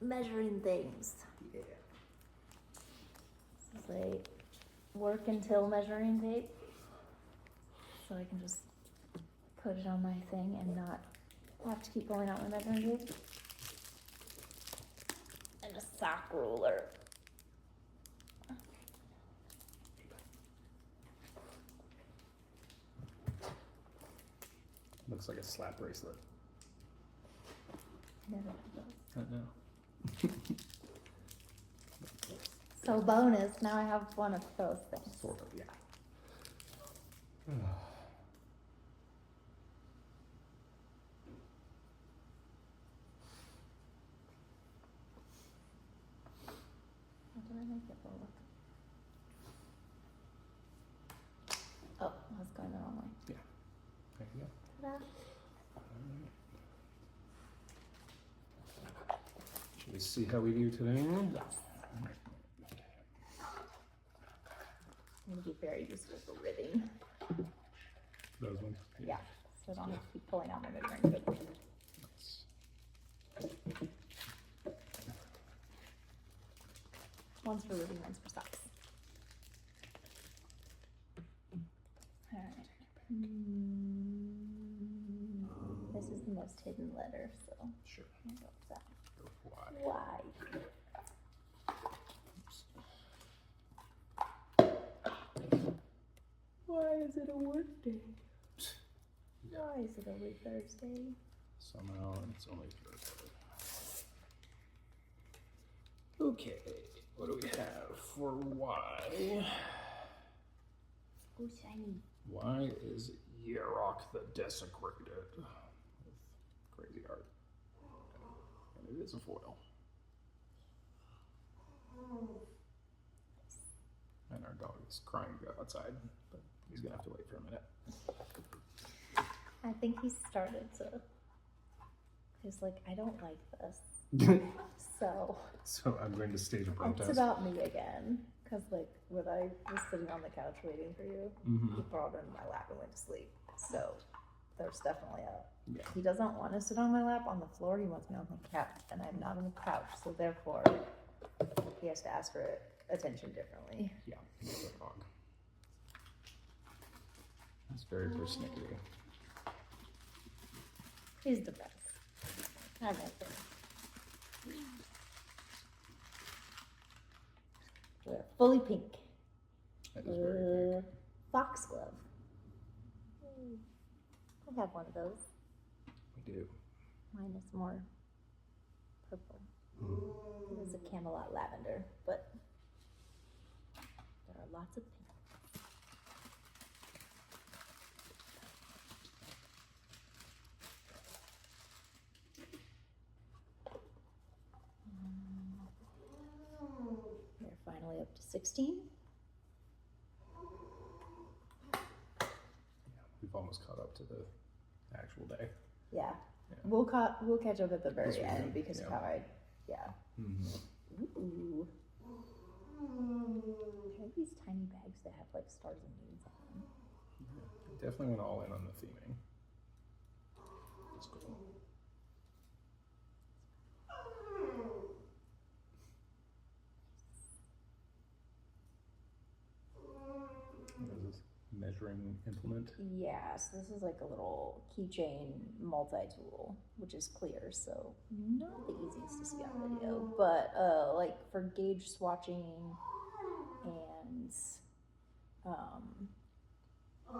measuring things. Yeah. This is a work until measuring tape. So I can just put it on my thing and not have to keep pulling out my measuring tape. And a sock ruler. Looks like a slap bracelet. Never had those. I know. So bonus, now I have one of those things. Sort of, yeah. How do I make it roll? Oh, I was going the wrong way. Yeah. There you go. Ta-da. Should we see how we do today? Yes. I'm going to be very useful for ribbing. Those ones? Yeah, so I don't have to keep pulling out my measuring tape. Nice. One's for ribbing, one's for socks. Alright. This is the most hidden letter, so Sure. I'm gonna go with that. Go for why. Why? Why is it a work day? Why is it only Thursday? Somehow it's only Thursday. Okay, what do we have for Y? Oh, shiny. Y is Yarok the Desecrated. With crazy art. And it is a foil. And our dog is crying to go outside, but he's gonna have to wait for a minute. I think he started to. He's like, I don't like this. So. So I'm going to stage a protest. It's about me again. Because, like, when I was sitting on the couch waiting for you, he crawled into my lap and went to sleep. So, there's definitely a. Yeah. He doesn't want to sit on my lap on the floor. He wants me on the couch. And I'm not on the couch. So, therefore, he has to ask for attention differently. Yeah, he's a dog. He's very persnickety. He's the best. I like him. We're fully pink. That is very pink. Foxglove. I have one of those. We do. Mine is more purple. It is a Camelot lavender, but there are lots of pink. We're finally up to 16. Yeah, we've almost caught up to the actual day. Yeah. Yeah. We'll catch up at the very Yes, we end will. because Yeah. of how I, yeah. Mm-hmm. Ooh. I like these tiny bags that have like stars and moons on them. Yeah, definitely went all in on the theming. That's cool. What is this? Measuring implement? Yeah, so this is like a little keychain multi-tool, which is clear, so not the easiest to see on video, but like for gauge swatching and I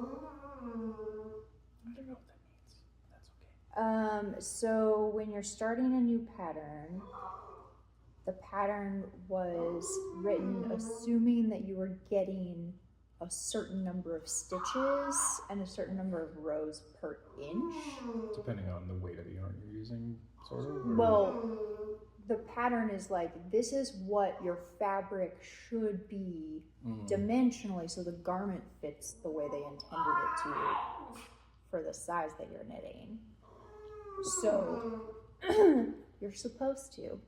don't know what that means. That's okay. so when you're starting a new pattern, the pattern was written assuming that you were getting a certain number of stitches and a certain number of rows per inch. Depending on the weight of the yarn you're using, sort of? Or... Well, the pattern is like, this is what your fabric should be dimensionally so the garment fits the way they intended it to for the size that you're knitting. So you're supposed to,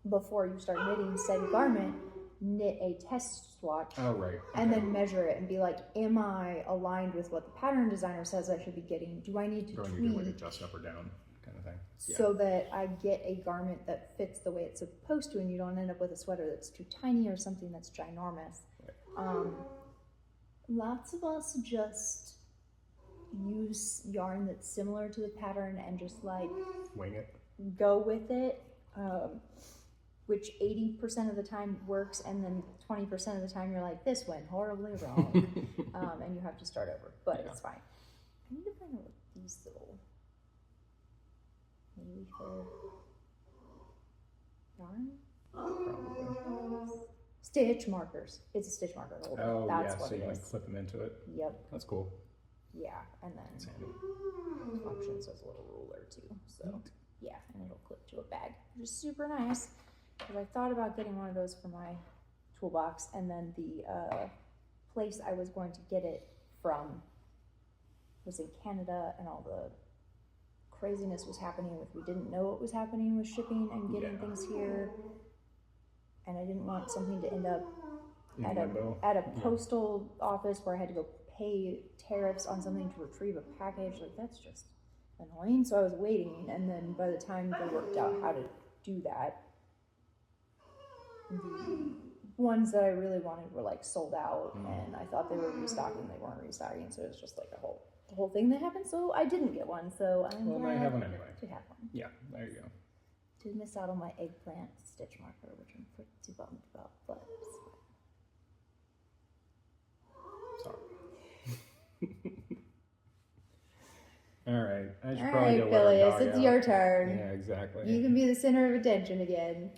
before you start knitting said garment, knit a test swatch and then measure it and be like, am I aligned with what the pattern designer says I should be getting? Do I need to tweak? Do I need to like adjust up or down kind of thing. So that I get a garment that fits the way it's supposed to, and you don't end up with a sweater that's too tiny or something that's ginormous. Right. Lots of us just use yarn that's similar to the pattern and just like Wing it. go with it, which 80% of the time works, and then 20% of the time you're like, this went horribly wrong, and you have to start over, but it's fine. I need to find out what these little, maybe for yarn? Probably. Stitch markers. It's a stitch marker holder. Oh, That's yeah, what so it you is. like clip them into it. Yep. That's cool. Yeah, and then That's handy. it functions as a little ruler too. So yeah, and it'll clip to a bag, which is super nice. Because I thought about getting one of those for my toolbox, and then the place I was going to get it from was in Canada, and all the craziness was happening with, we didn't know what was happening with shipping and getting things here, and I didn't want something to end up at a postal office where I had to go pay tariffs on something to retrieve a package. Like, that's just annoying. So I was waiting, and then by the time they worked out how to do that, the ones that I really wanted were like sold out, and I thought they were restocking. They weren't restocking, so it was just like the whole thing that happened. So I didn't get one. So I'm glad now you have one anyway. to have one. Yeah, there you go. Did miss out on my eggplant stitch marker, which I'm pretty bummed about, but sorry. All right. I should all probably right, go let our Phyllis, dog it's out. your turn. Yeah, exactly. You can be the center of attention again.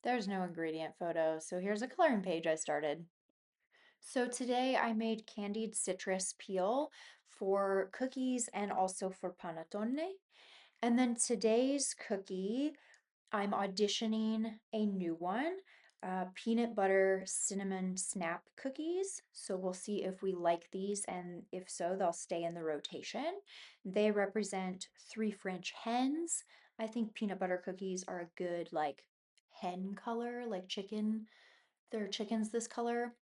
There's no ingredient photo, so here's a coloring page I started. So today I made candied citrus peel for cookies and also for panettone. And then today's cookie, I'm auditioning a new one, peanut butter cinnamon snap cookies. So we'll see if we like these, and if so, they'll stay in the rotation. They represent 3 French hens. I think peanut butter cookies are a good like hen color, like chicken. Their chicken's this color.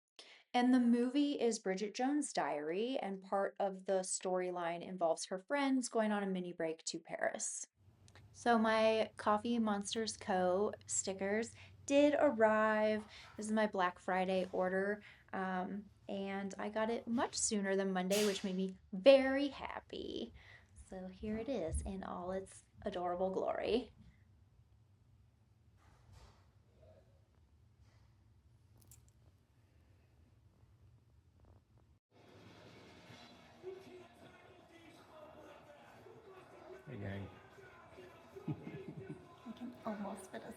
And the movie is Bridget Jones' Diary, and part of the storyline involves her friends going on a mini break to Paris. So my Coffee Monsters Co. stickers did arrive. This is my Black Friday order, and I got it much sooner than Monday, which made me very happy. So here it is in all its adorable glory. Hey, gang. I can almost fit a